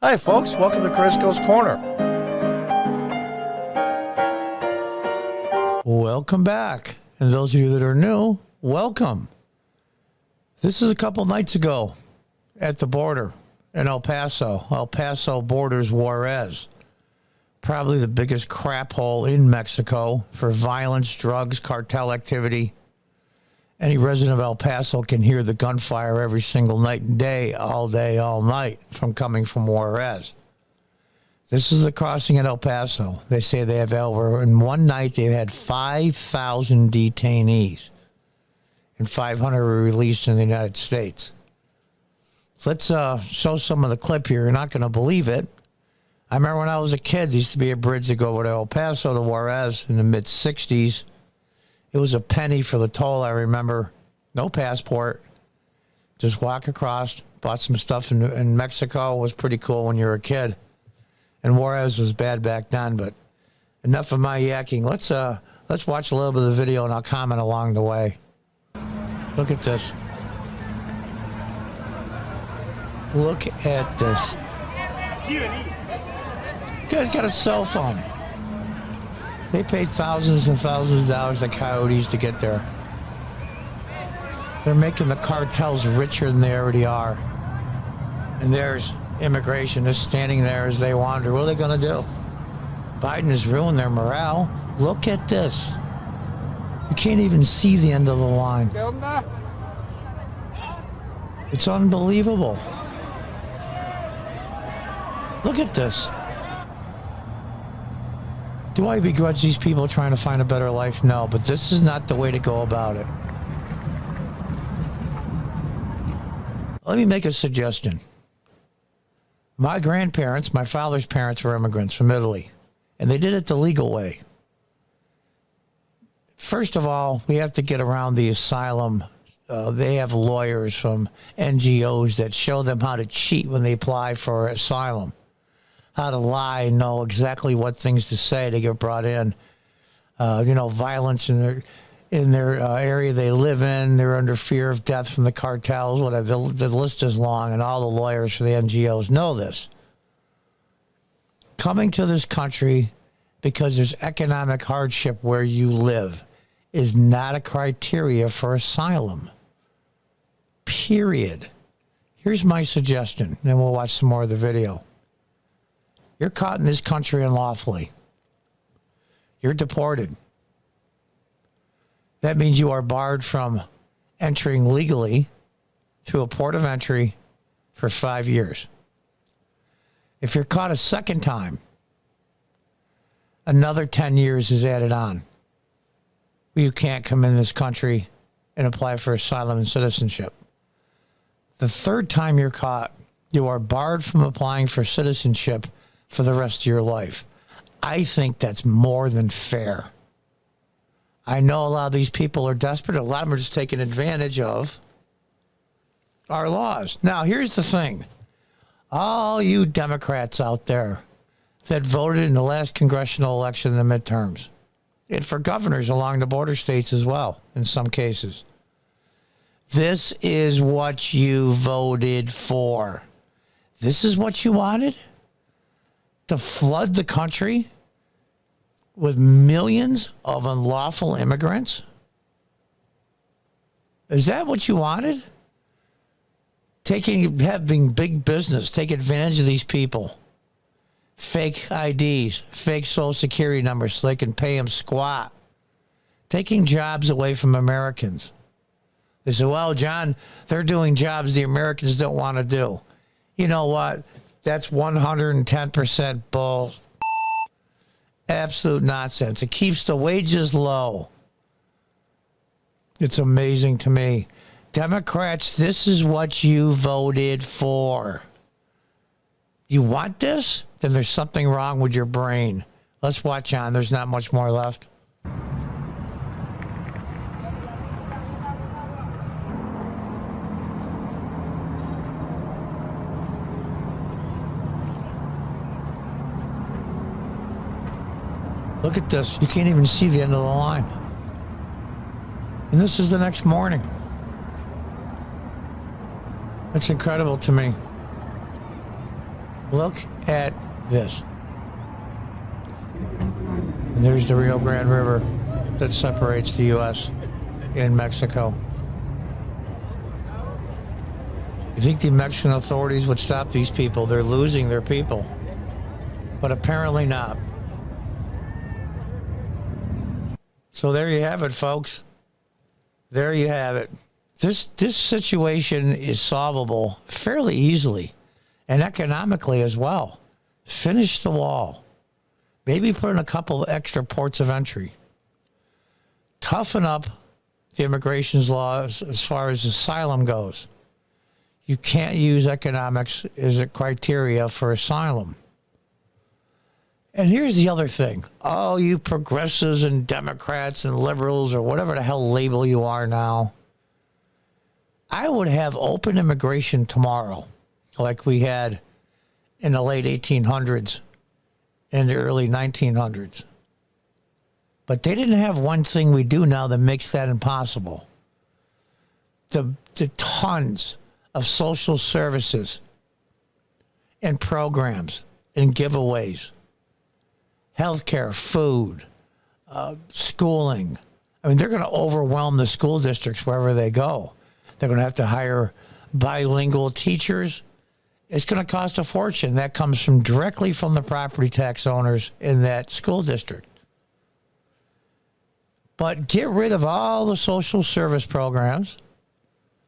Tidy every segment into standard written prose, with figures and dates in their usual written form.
Hi, folks. Welcome to Crisco's Corner. Welcome back. And those of you that are new, welcome. This is a couple nights ago at the border in El Paso. El Paso borders Juarez. Probably the biggest crap hole in Mexico for violence, drugs, cartel activity. Any resident of El Paso can hear the gunfire every single night and day, all night, from coming from Juarez. This is the crossing at El Paso. They say they have over, in one night, they've had 5,000 detainees, and 500 were released in the United States. Let's show some of the clip here. You're not going to believe it. I remember when I was a kid, there used to be a bridge to go over to El Paso to Juarez in the mid-'60s. It was a penny for the toll, I remember. No passport. Just walk across. Bought some stuff in Mexico. It was pretty cool when you were a kid. And Juarez was bad back then, but enough of my yakking. Let's watch a little bit of the video and I'll comment along the way. Look at this. Look at this. You guys got a cell phone. They paid thousands and thousands of dollars to coyotes to get there. They're making the cartels richer than they already are. And there's immigration just standing there as they wander. What are they going to do? Biden has ruined their morale. Look at this. You can't even see the end of the line. It's unbelievable. Look at this. Do I begrudge these people trying to find a better life? No, but this is not the way to go about it. Let me make a suggestion. My grandparents, my father's parents were immigrants from Italy, and they did it the legal way. First of all, we have to get around the asylum. They have lawyers from NGOs that show them how to cheat when they apply for asylum. How to lie, know exactly what things to say to get brought in. Violence in their area they live in. They're under fear of death from the cartels, whatever. The list is long, and all the lawyers for the NGOs know this. Coming to this country because there's economic hardship where you live is not a criteria for asylum. Period. Here's my suggestion, then we'll watch some more of the video. You're caught in this country unlawfully. You're deported. That means you are barred from entering legally through a port of entry for 5 years. If you're caught a second time, another 10 years is added on. You can't come in this country and apply for asylum and citizenship. The third time you're caught, you are barred from applying for citizenship for the rest of your life. I think that's more than fair. I know a lot of these people are desperate. A lot of them are just taking advantage of our laws. Now, here's the thing. All you Democrats out there that voted in the last congressional election in the midterms, and for governors along the border states as well, in some cases, this is what you voted for. This is what you wanted? To flood the country with millions of unlawful immigrants? Is that what you wanted? Having big business take advantage of these people. Fake IDs, fake social security numbers so they can pay them squat. Taking jobs away from Americans. They say, well, John, they're doing jobs the Americans don't want to do. You know what? That's 110% bull. Absolute nonsense. It keeps the wages low. It's amazing to me. Democrats, this is what you voted for. You want this? Then there's something wrong with your brain. Let's watch on. There's not much more left. Look at this. You can't even see the end of the line. And this is the next morning. It's incredible to me. Look at this. And there's the Rio Grande River that separates the U.S. and Mexico. You think the Mexican authorities would stop these people? They're losing their people. But apparently not. So there you have it, folks. There you have it. This situation is solvable fairly easily and economically as well. Finish the wall. Maybe put in a couple of extra ports of entry. Toughen up the immigration laws as far as asylum goes. You can't use economics as a criteria for asylum. And here's the other thing. Oh, you progressives and Democrats and liberals or whatever the hell label you are now. I would have open immigration tomorrow like we had in the late 1800s and the early 1900s. But they didn't have one thing we do now that makes that impossible. The tons of social services and programs and giveaways. Healthcare, food, schooling. I mean, they're going to overwhelm the school districts wherever they go. They're going to have to hire bilingual teachers. It's going to cost a fortune. That comes from directly from the property tax owners in that school district. But get rid of all the social service programs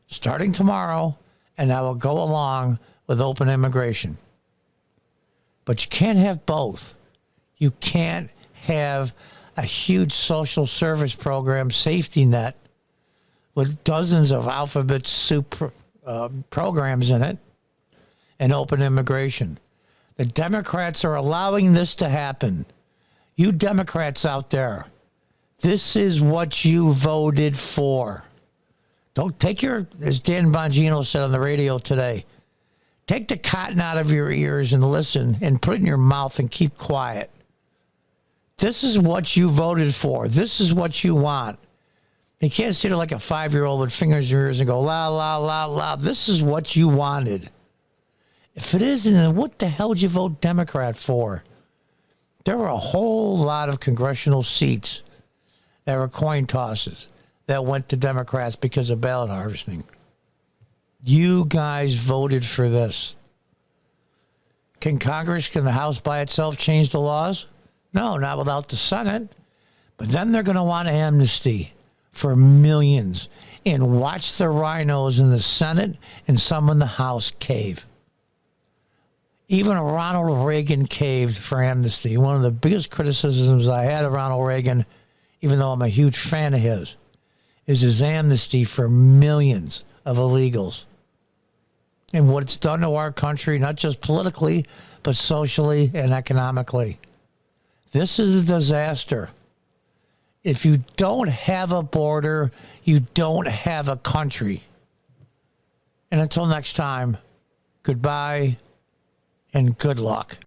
starting tomorrow, and that will go along with open immigration. But you can't have both. You can't have a huge social service program safety net with dozens of alphabet soup programs in it and open immigration. The Democrats are allowing this to happen. You Democrats out there, this is what you voted for. Don't take your, as Dan Bongino said on the radio today, take the cotton out of your ears and listen and put it in your mouth and keep quiet. This is what you voted for. This is what you want. You can't sit there like a 5-year-old with fingers in your ears and go, la, la, la, la. This is what you wanted. If it isn't, then what the hell did you vote Democrat for? There were a whole lot of congressional seats that were coin tosses that went to Democrats because of ballot harvesting. You guys voted for this. Can the House by itself change the laws? No, not without the Senate. But then they're going to want amnesty for millions and watch the rhinos in the Senate and some in the House cave. Even Ronald Reagan caved for amnesty. One of the biggest criticisms I had of Ronald Reagan, even though I'm a huge fan of his, is his amnesty for millions of illegals. And what it's done to our country, not just politically, but socially and economically. This is a disaster. If you don't have a border, you don't have a country. And until next time, goodbye and good luck.